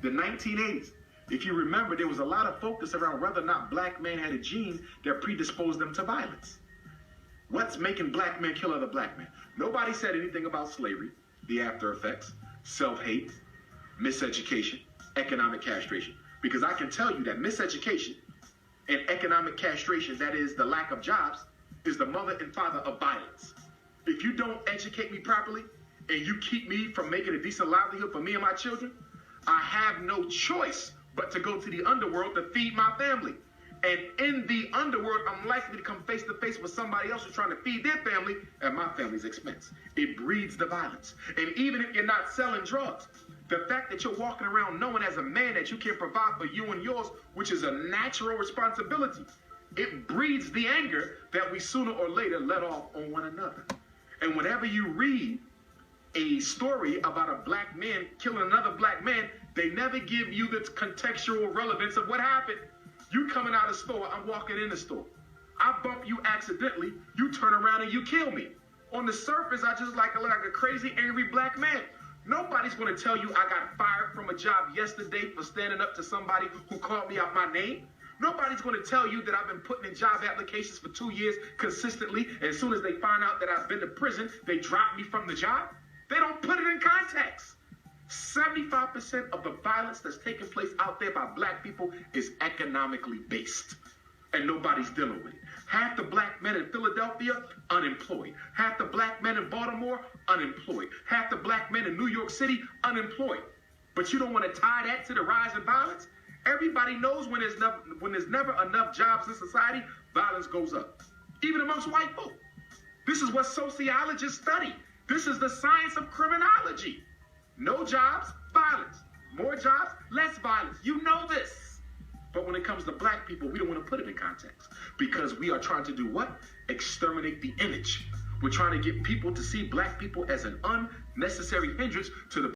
The 1980s. If you remember, there was a lot of focus around whether or not black men had a gene that predisposed them to violence. What's making black men kill other black men? Nobody said anything about slavery, the after effects, self-hate, miseducation, economic castration. Because I can tell you that miseducation and economic castration, that is the lack of jobs, is the mother and father of violence. If you don't educate me properly and you keep me from making a decent livelihood for me and my children, I have no choice but to go to the underworld to feed my family. And in the underworld, I'm likely to come face to face with somebody else who's trying to feed their family at my family's expense. It breeds the violence. And even if you're not selling drugs, the fact that you're walking around knowing as a man that you can provide for you and yours, which is a natural responsibility, it breeds the anger that we sooner or later let off on one another. And whenever you read a story about a black man killing another black man, they never give you the contextual relevance of what happened. You coming out of the store, I'm walking in the store. I bump you accidentally, you turn around and you kill me. On the surface, I just look like a crazy, angry black man. Nobody's going to tell you I got fired from a job yesterday for standing up to somebody who called me out my name. Nobody's going to tell you that I've been putting in job applications for 2 years consistently. As soon as they find out that I've been to prison, they drop me from the job. They don't put it in context. 75% of the violence that's taking place out there by black people is economically based, and nobody's dealing with it. Half the black men in Philadelphia, unemployed. Half the black men in Baltimore, unemployed. Half the black men in New York City, unemployed. But you don't want to tie that to the rise in violence? Everybody knows when there's never enough jobs in society, violence goes up, even amongst white folk. This is what sociologists study. This is the science of criminology. No jobs, violence. More jobs, less violence. You know this. But when it comes to black people, we don't want to put it in context because we are trying to do what? Exterminate the image. We're trying to get people to see black people as an unnecessary hindrance to the